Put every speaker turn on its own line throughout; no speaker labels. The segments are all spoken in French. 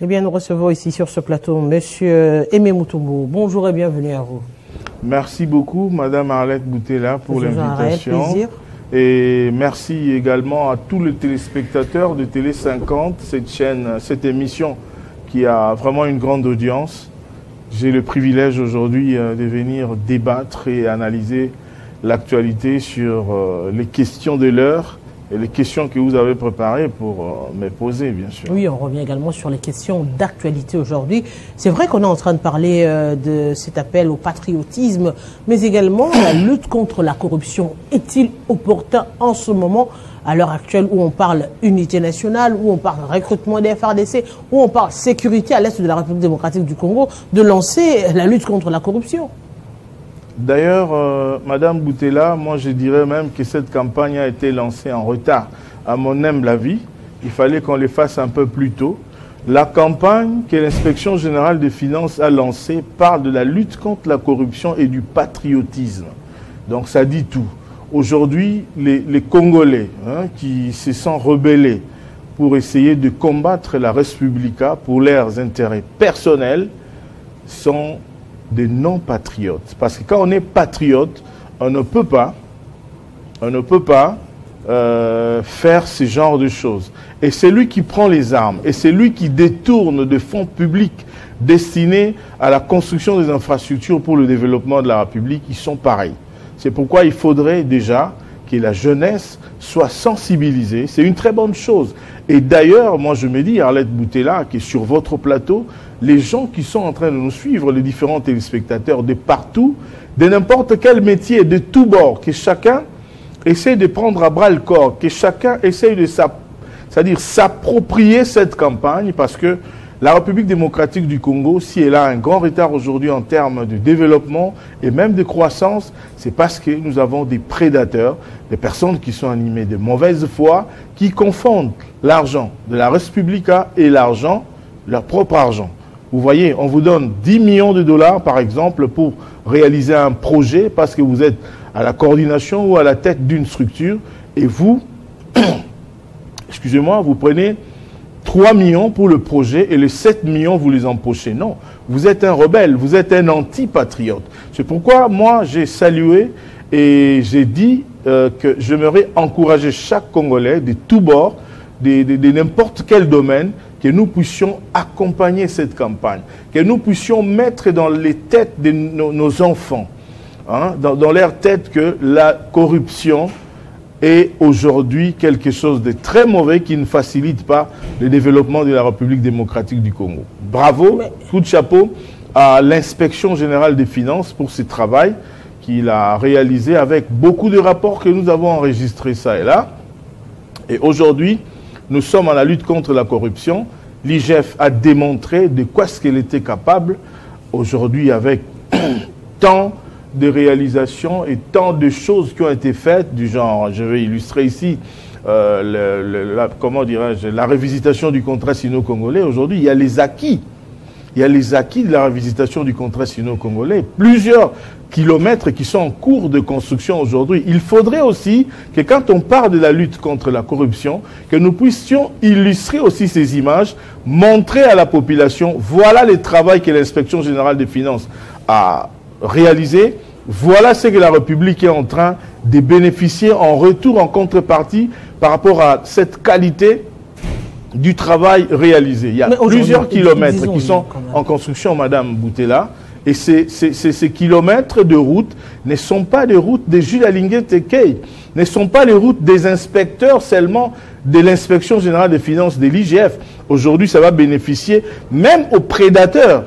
Eh bien, nous recevons ici sur ce plateau Monsieur Aimé Mutombo. Bonjour et bienvenue à vous.
Merci beaucoup, Madame Arlette Boutella, pour l'invitation.
Plaisir.
Et merci également à tous les téléspectateurs de Télé 50, cette chaîne, cette émission qui a vraiment une grande audience. J'ai le privilège aujourd'hui de venir débattre et analyser l'actualité sur les questions de l'heure et les questions que vous avez préparées pour me poser, bien sûr.
Oui, on revient également sur les questions d'actualité aujourd'hui. C'est vrai qu'on est en train de parler de cet appel au patriotisme, mais également la lutte contre la corruption. Est-il opportun en ce moment, à l'heure actuelle, où on parle unité nationale, où on parle recrutement des FARDC, où on parle sécurité à l'est de la République démocratique du Congo, de lancer la lutte contre la corruption?
D'ailleurs, Madame Boutella, moi je dirais même que cette campagne a été lancée en retard. À mon humble avis, il fallait qu'on les fasse un peu plus tôt. La campagne que l'Inspection générale des finances a lancée parle de la lutte contre la corruption et du patriotisme. Donc ça dit tout. Aujourd'hui, les Congolais qui se sont rebellés pour essayer de combattre la Respublica pour leurs intérêts personnels sont des non-patriotes. Parce que quand on est patriote, on ne peut pas faire ce genre de choses. Et c'est lui qui prend les armes, et c'est lui qui détourne de fonds publics destinés à la construction des infrastructures pour le développement de la République, ils sont pareils. C'est pourquoi il faudrait déjà que la jeunesse soit sensibilisée. C'est une très bonne chose. Et d'ailleurs, moi je me dis, Arlette Boutella, qui est sur votre plateau, les gens qui sont en train de nous suivre, les différents téléspectateurs de partout, de n'importe quel métier, de tous bords, que chacun essaie de prendre à bras le corps, que chacun essaie de s'approprier cette campagne, parce que la République démocratique du Congo, si elle a un grand retard aujourd'hui en termes de développement et même de croissance, c'est parce que nous avons des prédateurs, des personnes qui sont animées de mauvaise foi, qui confondent l'argent de la Respublica et l'argent, leur propre argent. Vous voyez, on vous donne 10 millions de dollars, par exemple, pour réaliser un projet parce que vous êtes à la coordination ou à la tête d'une structure et vous, excusez-moi, vous prenez 3 millions pour le projet et les 7 millions, vous les empochez. Non, vous êtes un rebelle, vous êtes un anti-patriote. C'est pourquoi moi, j'ai salué et j'ai dit que j'aimerais encourager chaque Congolais de tous bords, de n'importe quel domaine, que nous puissions accompagner cette campagne, que nous puissions mettre dans les têtes de nos enfants, dans leur tête que la corruption est aujourd'hui quelque chose de très mauvais qui ne facilite pas le développement de la République démocratique du Congo. Bravo, coup de chapeau à l'Inspection générale des finances pour ce travail qu'il a réalisé avec beaucoup de rapports que nous avons enregistrés ça et là. Et aujourd'hui, nous sommes à la lutte contre la corruption. L'IGF a démontré de quoi ce qu'elle était capable aujourd'hui avec tant de réalisations et tant de choses qui ont été faites, du genre, je vais illustrer ici, comment dirais-je, la révisitation du contrat sino-congolais. Aujourd'hui, il y a les acquis. Il y a les acquis de la révisitation du contrat sino-congolais. Plusieurs kilomètres qui sont en cours de construction aujourd'hui. Il faudrait aussi que quand on parle de la lutte contre la corruption, que nous puissions illustrer aussi ces images, montrer à la population, voilà le travail que l'Inspection générale des finances a réalisé, voilà ce que la République est en train de bénéficier en retour, en contrepartie, par rapport à cette qualité du travail réalisé. Il y a plusieurs kilomètres qui sont en construction, Madame Boutella, et ces kilomètres de route ne sont pas des routes de Jules Alingué Tekei, ne sont pas les routes des inspecteurs seulement de l'Inspection générale des finances de l'IGF. Aujourd'hui, ça va bénéficier même aux prédateurs,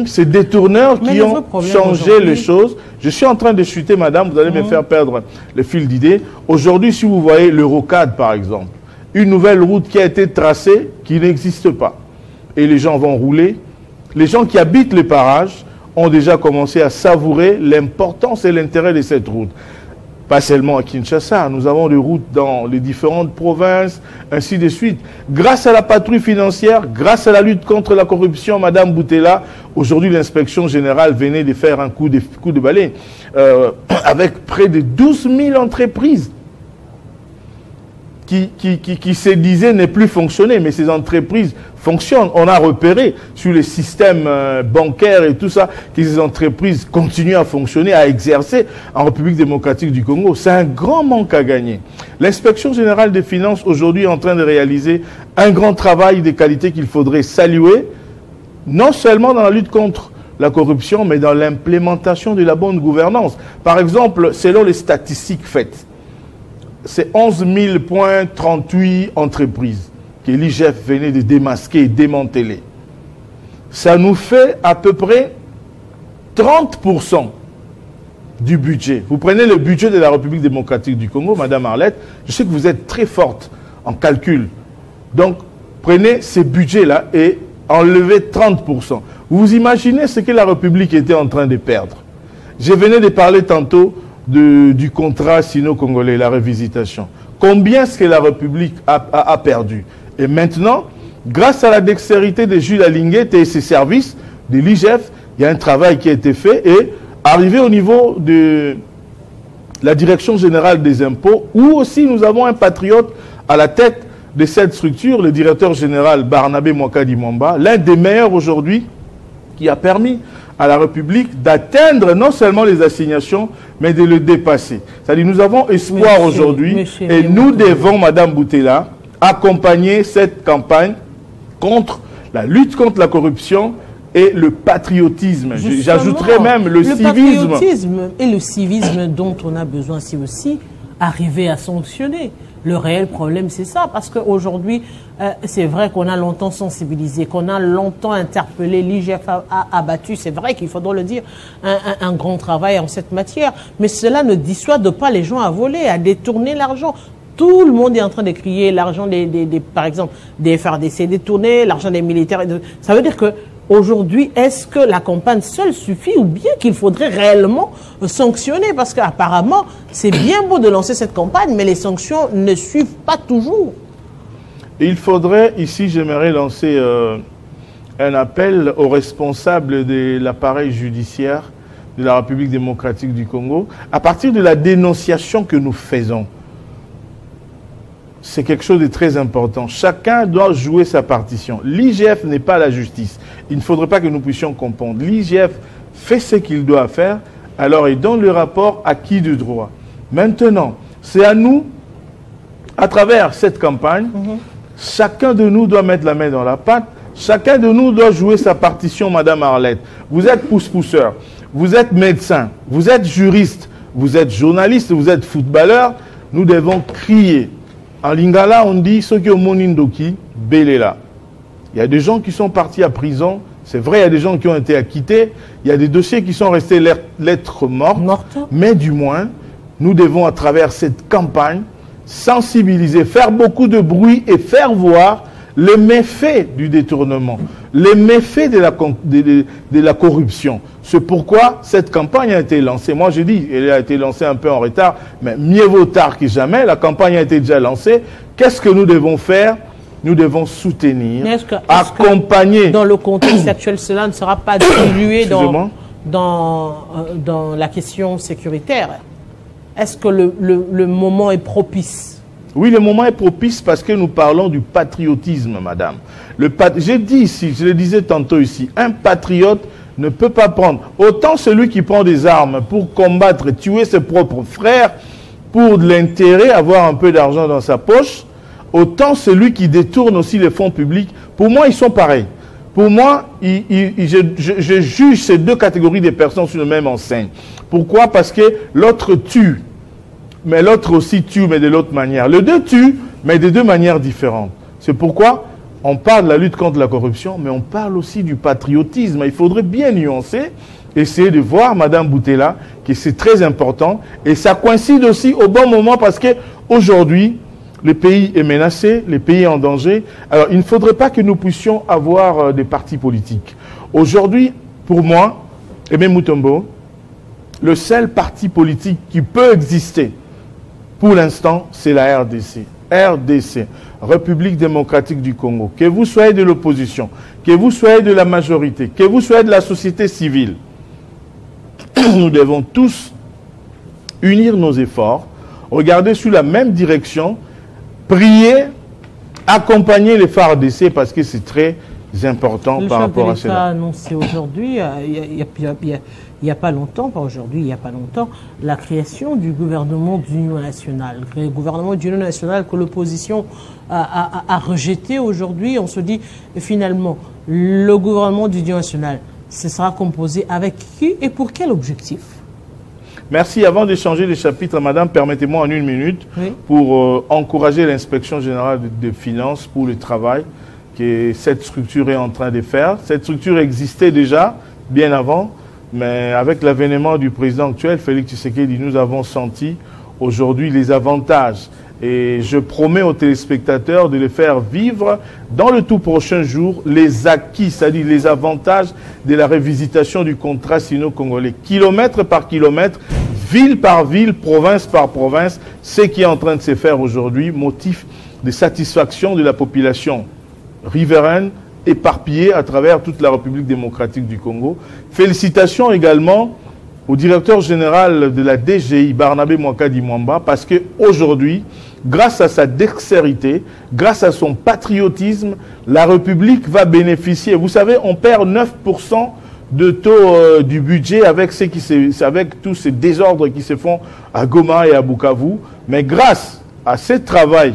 ces détourneurs qui ont changé les choses. Je suis en train de chuter, madame, vous allez me faire perdre le fil d'idée. Aujourd'hui, si vous voyez l'Eurocad, par exemple, une nouvelle route qui a été tracée, qui n'existe pas. Et les gens vont rouler. Les gens qui habitent les parages ont déjà commencé à savourer l'importance et l'intérêt de cette route. Pas seulement à Kinshasa, nous avons des routes dans les différentes provinces, ainsi de suite. Grâce à la patrouille financière, grâce à la lutte contre la corruption, Madame Boutella, aujourd'hui l'inspection générale venait de faire un coup de balai avec près de 12 000 entreprises qui se disaient ne plus fonctionner, mais ces entreprises fonctionnent. On a repéré sur les systèmes bancaires et tout ça que ces entreprises continuent à fonctionner, à exercer en République démocratique du Congo. C'est un grand manque à gagner. L'inspection générale des finances aujourd'hui est en train de réaliser un grand travail de qualité qu'il faudrait saluer, non seulement dans la lutte contre la corruption, mais dans l'implémentation de la bonne gouvernance. Par exemple, selon les statistiques faites, c'est 11 038 entreprises que l'IGF venait de démasquer et démanteler. Ça nous fait à peu près 30% du budget. Vous prenez le budget de la République démocratique du Congo, Madame Arlette, je sais que vous êtes très forte en calcul. Donc, prenez ces budgets-là et enlevez 30%. Vous imaginez ce que la République était en train de perdre. Je venais de parler tantôt du contrat sino-congolais, la révisitation. Combien est-ce que la République a perdu? Et maintenant, grâce à la dextérité de Jules Alinguet et ses services de l'IGF, il y a un travail qui a été fait et arrivé au niveau de la Direction générale des impôts, où aussi nous avons un patriote à la tête de cette structure, le directeur général Barnabé Mwakadi Mwamba, l'un des meilleurs aujourd'hui, qui a permis à la République d'atteindre non seulement les assignations, mais de le dépasser. C'est-à-dire nous avons espoir aujourd'hui et nous devons, Madame Boutela, accompagner cette campagne contre la lutte contre la corruption et le patriotisme. J'ajouterais même le civisme.
Le patriotisme et le civisme dont on a besoin, c'est aussi arriver à sanctionner. Le réel problème, c'est ça, parce qu'aujourd'hui, c'est vrai qu'on a longtemps sensibilisé, qu'on a longtemps interpellé, l'IGF a abattu, c'est vrai qu'il faudra le dire, un grand travail en cette matière, mais cela ne dissuade pas les gens à voler, à détourner l'argent. Tout le monde est en train de crier l'argent par exemple, des FRDC détourné, l'argent des militaires. Ça veut dire que aujourd'hui, est-ce que la campagne seule suffit ou bien qu'il faudrait réellement sanctionner? Parce qu'apparemment, c'est bien beau de lancer cette campagne, mais les sanctions ne suivent pas toujours.
Il faudrait, ici, j'aimerais lancer un appel aux responsables de l'appareil judiciaire de la République démocratique du Congo. À partir de la dénonciation que nous faisons, c'est quelque chose de très important. Chacun doit jouer sa partition. L'IGF n'est pas la justice. Il ne faudrait pas que nous puissions comprendre. L'IGF fait ce qu'il doit faire, alors il donne le rapport à qui de droit. Maintenant, c'est à nous, à travers cette campagne, chacun de nous doit mettre la main dans la pâte, chacun de nous doit jouer sa partition, Madame Arlette. Vous êtes pousse-pousseur, vous êtes médecin, vous êtes juriste, vous êtes journaliste, vous êtes footballeur, nous devons crier. En lingala, on dit ceux qui ont monindoki, belela. Il y a des gens qui sont partis à prison. C'est vrai, il y a des gens qui ont été acquittés. Il y a des dossiers qui sont restés lettres mortes. Mais du moins, nous devons, à travers cette campagne, sensibiliser, faire beaucoup de bruit et faire voir les méfaits du détournement, les méfaits de la corruption. C'est pourquoi cette campagne a été lancée. Moi, j'ai dit, elle a été lancée un peu en retard, mais mieux vaut tard que jamais. La campagne a été déjà lancée. Qu'est-ce que nous devons faire? Nous devons soutenir, accompagner.
Dans le contexte actuel, cela ne sera pas dilué dans la question sécuritaire. Est-ce que le moment est propice?
Oui, le moment est propice parce que nous parlons du patriotisme, madame. J'ai dit ici, je le disais tantôt ici, un patriote ne peut pas prendre. Autant celui qui prend des armes pour combattre, tuer ses propres frères, pour de l'intérêt, avoir un peu d'argent dans sa poche, autant celui qui détourne aussi les fonds publics. Pour moi, ils sont pareils. Pour moi, je juge ces deux catégories de personnes sur le même enseigne. Pourquoi? Parce que l'autre tue. Mais l'autre aussi tue, mais de l'autre manière. Les deux tuent, mais de deux manières différentes. C'est pourquoi on parle de la lutte contre la corruption, mais on parle aussi du patriotisme. Il faudrait bien nuancer, essayer de voir, Madame Boutela, que c'est très important. Et ça coïncide aussi au bon moment parce qu'aujourd'hui, le pays est menacé, le pays est en danger. Alors, il ne faudrait pas que nous puissions avoir des partis politiques. Aujourd'hui, pour moi, Aimé Mutombo, le seul parti politique qui peut exister, pour l'instant, c'est la RDC. RDC, République démocratique du Congo. Que vous soyez de l'opposition, que vous soyez de la majorité, que vous soyez de la société civile, nous devons tous unir nos efforts, regarder sur la même direction prier, accompagner les FARDC parce que c'est très important par rapport à cela.
Le chef de l'État a annoncé aujourd'hui, il n'y a pas longtemps, pas aujourd'hui, il n'y a pas longtemps, la création du gouvernement d'union nationale. Le gouvernement d'union nationale que l'opposition a rejeté aujourd'hui. On se dit, finalement, le gouvernement d'union nationale, ce sera composé avec qui et pour quel objectif?
Merci. Avant de changer de chapitre, madame, permettez-moi en une minute pour encourager l'inspection générale des finances pour le travail que cette structure est en train de faire. Cette structure existait déjà bien avant, mais avec l'avènement du président actuel, Félix Tshisekedi, nous avons senti aujourd'hui les avantages. Et je promets aux téléspectateurs de les faire vivre dans le tout prochain jour les acquis, c'est-à-dire les avantages de la révisitation du contrat sino-congolais. Kilomètre par kilomètre, ville par ville, province par province, ce qui est en train de se faire aujourd'hui, motif de satisfaction de la population riveraine, éparpillée à travers toute la République démocratique du Congo. Félicitations également au directeur général de la DGI, Barnabé Mwakadi Mwamba, parce qu'aujourd'hui, grâce à sa dextérité, grâce à son patriotisme, la République va bénéficier. Vous savez, on perd 9% de taux du budget avec tous ces désordres qui se font à Goma et à Bukavu. Mais grâce à ce travail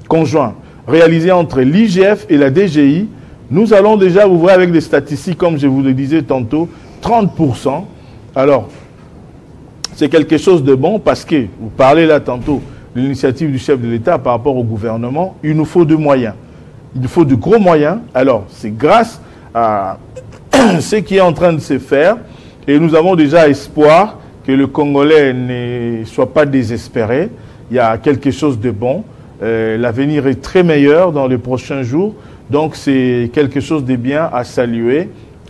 conjoint réalisé entre l'IGF et la DGI, nous allons déjà, vous voyez avec des statistiques, comme je vous le disais tantôt, 30%. Alors, c'est quelque chose de bon parce que, vous parlez là tantôt de l'initiative du chef de l'État par rapport au gouvernement, il nous faut de moyens. Il nous faut de gros moyens. Alors, c'est grâce à ce qui est en train de se faire et nous avons déjà espoir que le Congolais ne soit pas désespéré. Il y a quelque chose de bon. L'avenir est très meilleur dans les prochains jours. Donc, c'est quelque chose de bien à saluer.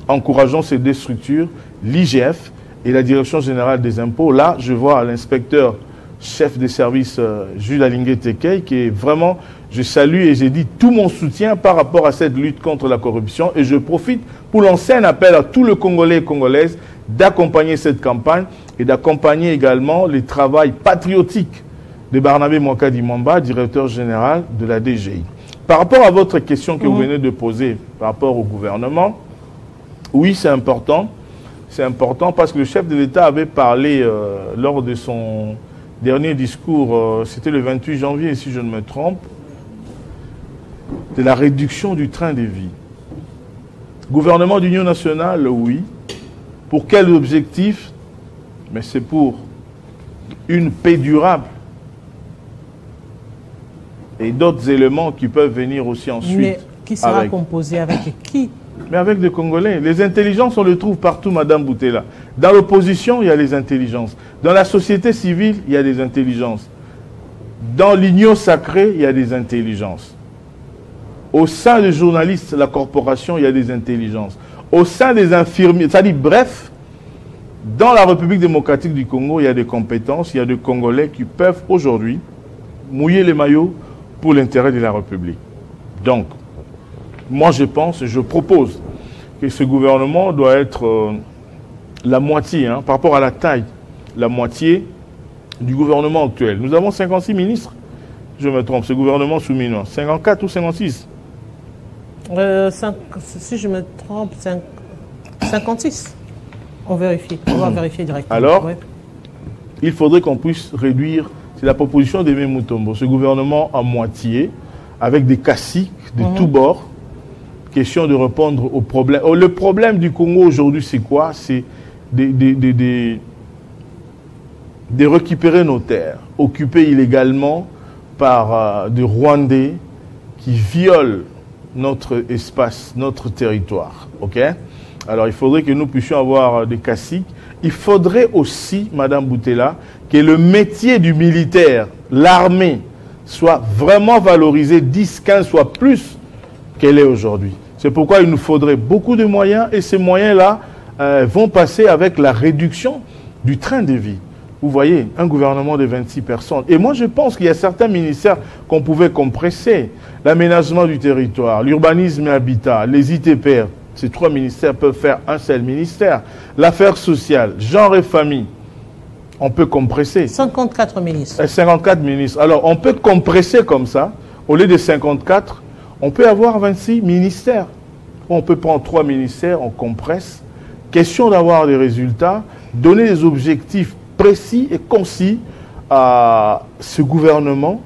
Encourageons ces deux structures, l'IGF et la Direction générale des impôts. Là, je vois l'inspecteur chef des services, Jules Alingue Tekei, qui est vraiment, je salue et j'ai dit tout mon soutien par rapport à cette lutte contre la corruption. Et je profite pour lancer un appel à tous les Congolais et Congolaises d'accompagner cette campagne et d'accompagner également le travail patriotique de Barnabé Mwakadi Mwamba, directeur général de la DGI. Par rapport à votre question que vous venez de poser par rapport au gouvernement, oui, c'est important. C'est important parce que le chef de l'État avait parlé lors de son dernier discours, c'était le 28 janvier, si je ne me trompe, de la réduction du train de vie. Gouvernement d'union nationale, oui. Pour quel objectif? Mais c'est pour une paix durable. Et d'autres éléments qui peuvent venir aussi ensuite.
Mais qui sera composé avec qui?
Mais avec des Congolais. Les intelligences, on les trouve partout, Madame Boutella. Dans l'opposition, il y a les intelligences. Dans la société civile, il y a des intelligences. Dans l'union sacrée, il y a des intelligences. Au sein des journalistes, la corporation, il y a des intelligences. Au sein des infirmiers, c'est-à-dire, bref, dans la République démocratique du Congo, il y a des compétences, il y a des Congolais qui peuvent aujourd'hui mouiller les maillots pour l'intérêt de la République. Donc, moi je pense, je propose que ce gouvernement doit être la moitié, par rapport à la taille, la moitié du gouvernement actuel. Nous avons 56 ministres, je me trompe, ce gouvernement soumis, 54 ou 56
si je me trompe, 56. On vérifie, on va vérifier directement.
Alors, il faudrait qu'on puisse réduire, c'est la proposition d'Aimé Mutombo, ce gouvernement à moitié, avec des caciques de tous bords, question de répondre aux problèmes. Le problème du Congo aujourd'hui, c'est quoi? C'est de récupérer nos terres, occupées illégalement par des Rwandais qui violent notre espace, notre territoire. Ok? Alors, il faudrait que nous puissions avoir des caciques. Il faudrait aussi, Madame Boutella, que le métier du militaire, l'armée, soit vraiment valorisé 10, 15 fois plus qu'elle est aujourd'hui. C'est pourquoi il nous faudrait beaucoup de moyens et ces moyens-là vont passer avec la réduction du train de vie. Vous voyez, un gouvernement de 26 personnes. Et moi, je pense qu'il y a certains ministères qu'on pouvait compresser. L'aménagement du territoire, l'urbanisme et l'habitat, les ITPR. Ces trois ministères peuvent faire un seul ministère. L'affaire sociale, genre et famille. On peut compresser.
54 ministres.
54 ministres. Alors, on peut compresser comme ça. Au lieu de 54, on peut avoir 26 ministères. On peut prendre 3 ministères, on compresse. Question d'avoir des résultats, donner des objectifs précis et concis à ce gouvernement.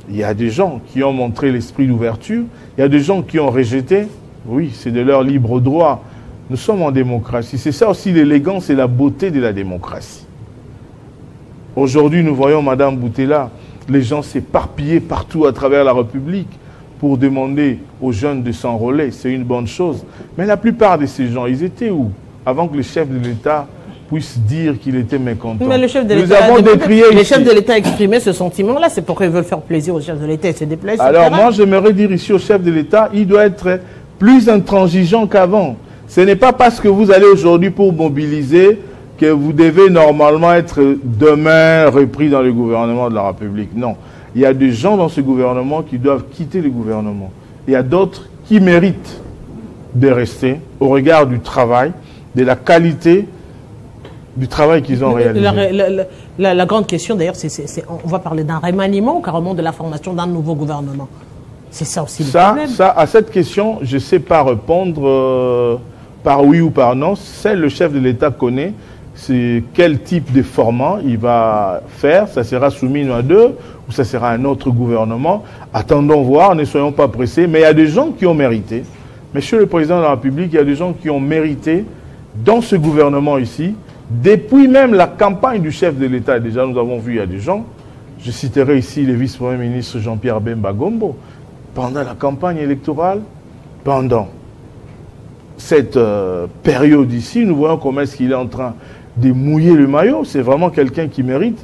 Il y a des gens qui ont montré l'esprit d'ouverture. Il y a des gens qui ont rejeté. Oui, c'est de leur libre droit. Nous sommes en démocratie. C'est ça aussi l'élégance et la beauté de la démocratie. Aujourd'hui, nous voyons Mme Boutella, les gens s'éparpiller partout à travers la République pour demander aux jeunes de s'enrôler. C'est une bonne chose. Mais la plupart de ces gens, ils étaient où? Avant que le chef de l'État puisse dire qu'il était mécontent.
Mais le chef de l'État a exprimé ce sentiment-là. C'est pourquoi ils veulent faire plaisir au chef de l'État et se déplacer.
Alors moi, j'aimerais dire ici au chef de l'État, il doit être plus intransigeant qu'avant. Ce n'est pas parce que vous allez aujourd'hui pour mobiliser que vous devez normalement être demain repris dans le gouvernement de la République. Non. Il y a des gens dans ce gouvernement qui doivent quitter le gouvernement. Il y a d'autres qui méritent de rester au regard du travail, de la qualité du travail qu'ils ont réalisé.
La grande question d'ailleurs, on va parler d'un remaniement ou carrément de la formation d'un nouveau gouvernement. C'est ça aussi le problème.
À cette question, je ne sais pas répondre par oui ou par non. Seul le chef de l'État connaît quel type de format il va faire. Ça sera soumis à deux ou ça sera un autre gouvernement. Attendons voir, ne soyons pas pressés. Mais il y a des gens qui ont mérité. Monsieur le Président de la République, il y a des gens qui ont mérité dans ce gouvernement ici, depuis même la campagne du chef de l'État. Déjà, nous avons vu, il y a des gens. Je citerai ici le vice-premier ministre Jean-Pierre Bemba Gombo. Pendant la campagne électorale, pendant cette période ici, nous voyons comment est-ce qu'il est en train de mouiller le maillot. C'est vraiment quelqu'un qui mérite.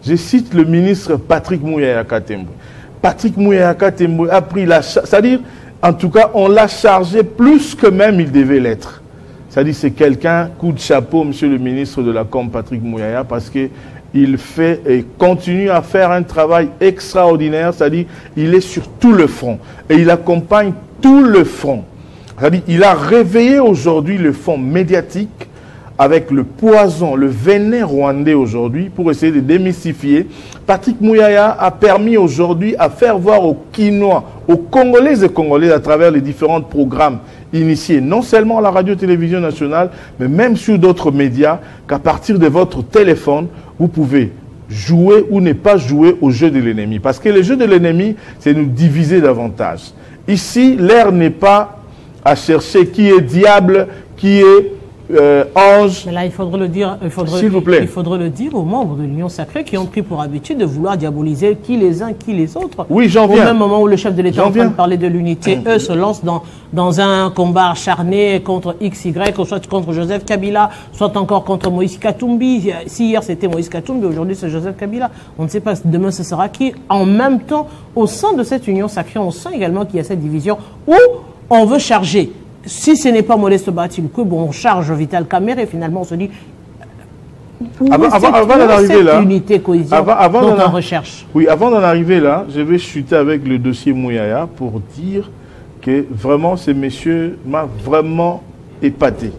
Je cite le ministre Patrick Mouyaya Katembo. Patrick Mouyaya Katembo a pris la charge, c'est-à-dire, en tout cas, on l'a chargé plus que même il devait l'être. C'est-à-dire, c'est quelqu'un, coup de chapeau, monsieur le ministre de la Com, Patrick Mouyaya, parce qu'il fait et continue à faire un travail extraordinaire, c'est-à-dire, il est sur tout le front. Et il accompagne tout le front. C'est-à-dire, il a réveillé aujourd'hui le front médiatique avec le poison, le venin rwandais aujourd'hui pour essayer de démystifier. Patrick Mouyaya a permis aujourd'hui à faire voir aux Kinois, aux Congolais et Congolais à travers les différents programmes initiés, non seulement à la radio-télévision nationale, mais même sur d'autres médias, qu'à partir de votre téléphone, vous pouvez jouer ou ne pas jouer au jeu de l'ennemi. Parce que le jeu de l'ennemi, c'est nous diviser davantage. Ici, l'air n'est pas à chercher qui est diable, qui est ange.
Mais là, il faudrait le dire,
s'il vous plaît.
Il faudrait le dire aux membres de l'Union sacrée qui ont pris pour habitude de vouloir diaboliser qui les uns, qui les autres.
Oui, j'en viens.
Au même moment où le chef de l'État est en train de parler de l'unité, eux se lancent dans un combat acharné contre XY, soit contre Joseph Kabila, soit encore contre Moïse Katumbi. Si hier c'était Moïse Katumbi, aujourd'hui c'est Joseph Kabila. On ne sait pas demain ce sera qui. En même temps, au sein de cette Union sacrée, on sent également qu'il y a cette division où on veut charger. Si ce n'est pas Modeste Batilukwe, bon, on charge Vital Kamerhe et finalement on se dit
avant d'en arriver là,
unité cohésion dont on recherche.
Oui, avant d'en arriver là, je vais chuter avec le dossier Mouyaya pour dire que vraiment ce monsieur m'a vraiment épaté.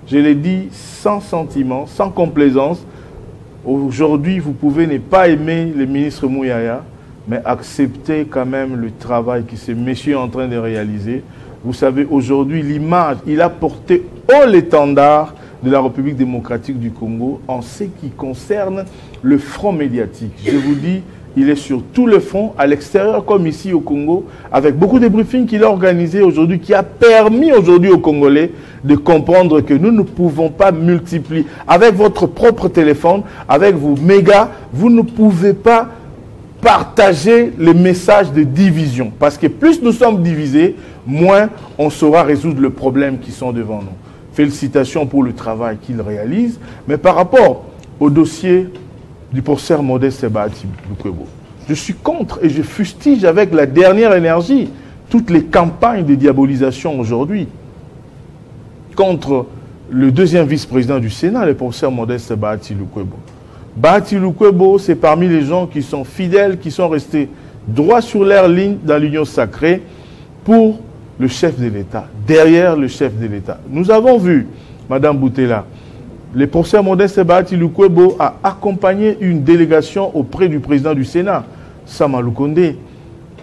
Je l'ai dit sans sentiment, sans complaisance. Aujourd'hui, vous pouvez ne pas aimer le ministre Mouyaya, mais accepter quand même le travail que ce monsieur est en train de réaliser. Vous savez, aujourd'hui, l'image, il a porté haut l'étendard de la République démocratique du Congo en ce qui concerne le front médiatique. Je vous dis, il est sur tout le front, à l'extérieur comme ici au Congo, avec beaucoup de briefings qu'il a organisés aujourd'hui, qui a permis aujourd'hui aux Congolais de comprendre que nous ne pouvons pas multiplier. Avec votre propre téléphone, avec vos mégas, vous ne pouvez pas partager les messages de division. Parce que plus nous sommes divisés, moins on saura résoudre les problèmes qui sont devant nous. Félicitations pour le travail qu'il réalise. Mais par rapport au dossier du professeur Modeste Batilukwe, je suis contre et je fustige avec la dernière énergie toutes les campagnes de diabolisation aujourd'hui contre le deuxième vice-président du Sénat, le professeur Modeste Batilukwe. Batilukwe, c'est parmi les gens qui sont fidèles, qui sont restés droits sur leur ligne dans l'Union sacrée pour le chef de l'État, derrière le chef de l'État. Nous avons vu, Madame Boutella, le professeur Modeste Bahati Lukwebo a accompagné une délégation auprès du président du Sénat, Sama Lukonde,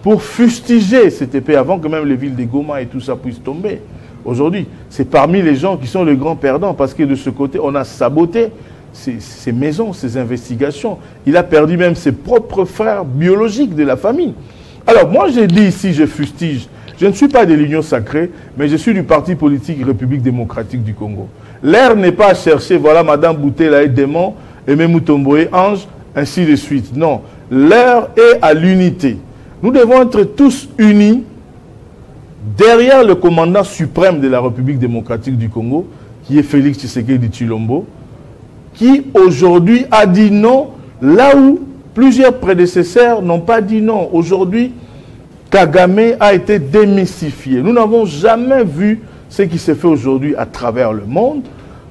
pour fustiger cette épée avant que même les villes de Goma et tout ça puissent tomber. Aujourd'hui, c'est parmi les gens qui sont les grands perdants parce que de ce côté, on a saboté ses maisons, ses investigations. Il a perdu même ses propres frères biologiques de la famille. Alors, moi, j'ai dit ici, je fustige. Je ne suis pas de l'Union sacrée, mais je suis du parti politique République démocratique du Congo. L'air n'est pas à chercher, voilà, Madame Boutela est démon, Aimé Mutomboé, ange, ainsi de suite. Non, l'heure est à l'unité. Nous devons être tous unis derrière le commandant suprême de la République démocratique du Congo, qui est Félix Tshisekedi Tshilombo, qui aujourd'hui a dit non, là où plusieurs prédécesseurs n'ont pas dit non. Aujourd'hui, Kagame a été démystifié. Nous n'avons jamais vu ce qui s'est fait aujourd'hui à travers le monde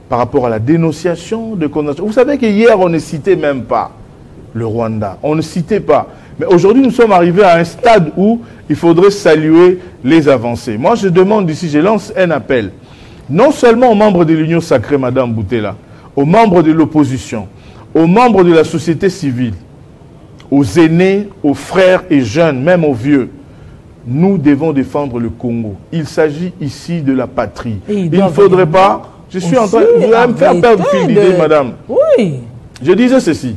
par rapport à la dénonciation de condamnation. Vous savez qu'hier, on ne citait même pas le Rwanda. On ne citait pas. Mais aujourd'hui, nous sommes arrivés à un stade où il faudrait saluer les avancées. Moi, je demande ici, je lance un appel, non seulement aux membres de l'Union sacrée, Madame Boutela, aux membres de l'opposition, aux membres de la société civile, aux aînés, aux frères et jeunes, même aux vieux. Nous devons défendre le Congo. Il s'agit ici de la patrie. Il ne faudrait pas... Je suis en train... Vous allez me faire perdre le fil d'idée, madame.
Oui.
Je disais ceci.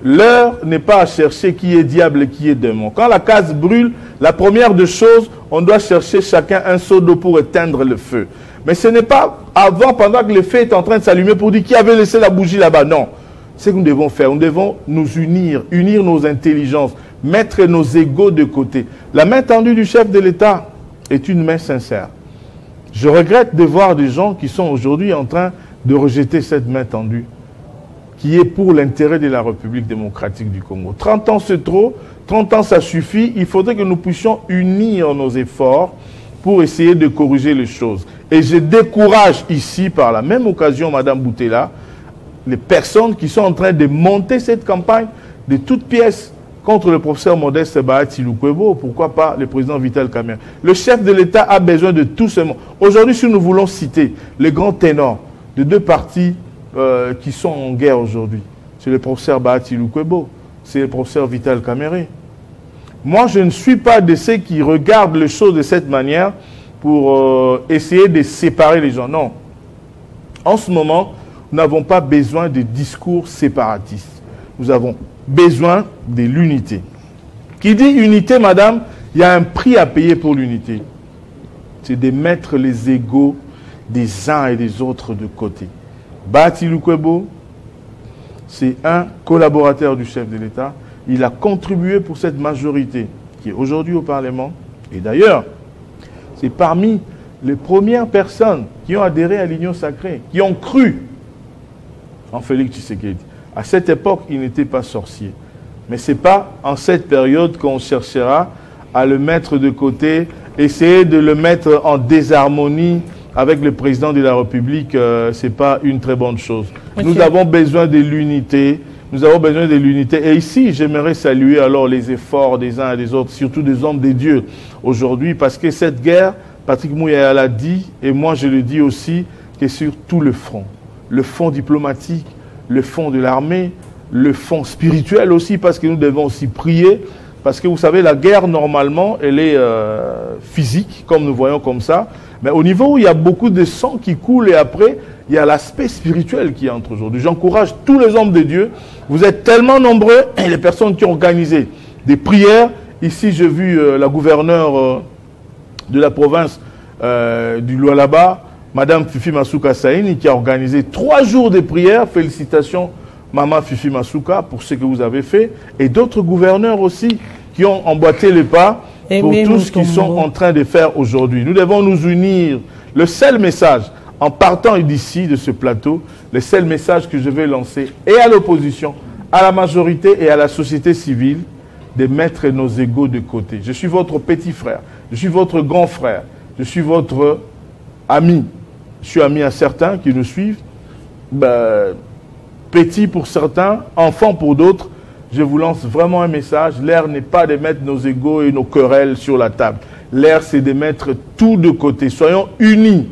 L'heure n'est pas à chercher qui est diable et qui est démon. Quand la case brûle, la première des choses, on doit chercher chacun un seau d'eau pour éteindre le feu. Mais ce n'est pas avant, pendant que le feu est en train de s'allumer, pour dire qui avait laissé la bougie là-bas. Non. C'est ce que nous devons faire. Nous devons nous unir, unir nos intelligences, mettre nos égos de côté. La main tendue du chef de l'État est une main sincère. Je regrette de voir des gens qui sont aujourd'hui en train de rejeter cette main tendue, qui est pour l'intérêt de la République démocratique du Congo. 30 ans c'est trop, 30 ans ça suffit. Il faudrait que nous puissions unir nos efforts pour essayer de corriger les choses. Et je décourage ici, par la même occasion, Madame Boutela, les personnes qui sont en train de monter cette campagne de toutes pièces contre le professeur Modeste Bahati Lukwebo, pourquoi pas le président Vital Kamerhe. Le chef de l'État a besoin de tout ce monde. Aujourd'hui, si nous voulons citer les grands ténors de deux partis qui sont en guerre aujourd'hui, c'est le professeur Bahati Lukwebo, c'est le professeur Vital Kamerhe. Moi, je ne suis pas de ceux qui regardent les choses de cette manière pour essayer de séparer les gens. Non. En ce moment, nous n'avons pas besoin de discours séparatistes. Nous avons besoin de l'unité. Qui dit unité, madame, il y a un prix à payer pour l'unité. C'est de mettre les égos des uns et des autres de côté. Bahati Lukwebo, c'est un collaborateur du chef de l'État. Il a contribué pour cette majorité qui est aujourd'hui au Parlement. Et d'ailleurs, c'est parmi les premières personnes qui ont adhéré à l'Union sacrée, qui ont cru en Félix Tshisekedi. À cette époque, il n'était pas sorcier. Mais ce n'est pas en cette période qu'on cherchera à le mettre de côté, essayer de le mettre en désharmonie avec le président de la République. Ce n'est pas une très bonne chose. Monsieur. Nous avons besoin de l'unité. Nous avons besoin de l'unité. Et ici, j'aimerais saluer alors les efforts des uns et des autres, surtout des hommes de Dieu aujourd'hui, parce que cette guerre, Patrick Mouyaya l'a dit, et moi je le dis aussi, que sur tout le front. Le front diplomatique, le front de l'armée, le front spirituel aussi, parce que nous devons aussi prier, parce que vous savez, la guerre, normalement, elle est physique, comme nous voyons comme ça, mais au niveau où il y a beaucoup de sang qui coule, et après, il y a l'aspect spirituel qui entre aujourd'hui. J'encourage tous les hommes de Dieu. Vous êtes tellement nombreux, et les personnes qui ont organisé des prières. Ici, j'ai vu la gouverneure de la province du Lualaba, Madame Fifi Masuka Saini, qui a organisé 3 jours de prières. Félicitations, Maman Fifi Masuka, pour ce que vous avez fait. Et d'autres gouverneurs aussi qui ont emboîté les pas pour tout ce qu'ils sont en train de faire aujourd'hui. Nous devons nous unir. Le seul message, en partant d'ici, de ce plateau, le seul message que je vais lancer, et à l'opposition, à la majorité et à la société civile, de mettre nos égos de côté. Je suis votre petit frère, je suis votre grand frère, je suis votre ami. Je suis ami à certains qui nous suivent, petit pour certains, enfant pour d'autres. Je vous lance vraiment un message. L'heure n'est pas de mettre nos égos et nos querelles sur la table. L'heure, c'est de mettre tout de côté. Soyons unis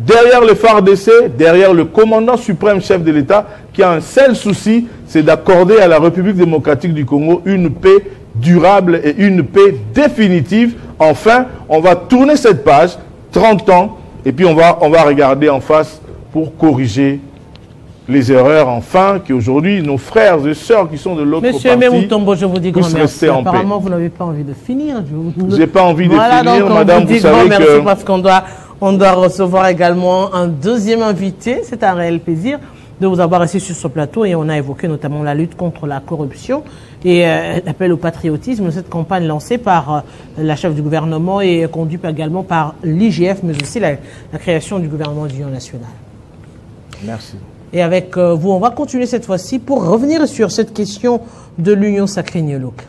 derrière le FARDC, derrière le commandant suprême chef de l'État, qui a un seul souci, c'est d'accorder à la République démocratique du Congo une paix durable et une paix définitive. Enfin, on va tourner cette page, 30 ans, et puis on va regarder en face pour corriger les erreurs, enfin, qu'aujourd'hui, nos frères et sœurs qui sont de l'autre partie...
Monsieur Mutombo, je vous dis grand merci. Apparemment,
paix.
Vous n'avez pas envie de finir.
Je n'ai pas envie de finir,
donc
madame, vous savez
merci
que...
parce qu'on doit recevoir également un deuxième invité. C'est un réel plaisir de vous avoir ici sur ce plateau et on a évoqué notamment la lutte contre la corruption et l'appel au patriotisme, cette campagne lancée par la chef du gouvernement et conduite également par l'IGF, mais aussi la création du gouvernement d'union nationale.
Merci.
Et avec vous, on va continuer cette fois-ci pour revenir sur cette question de l'Union Sacrée Niolouk.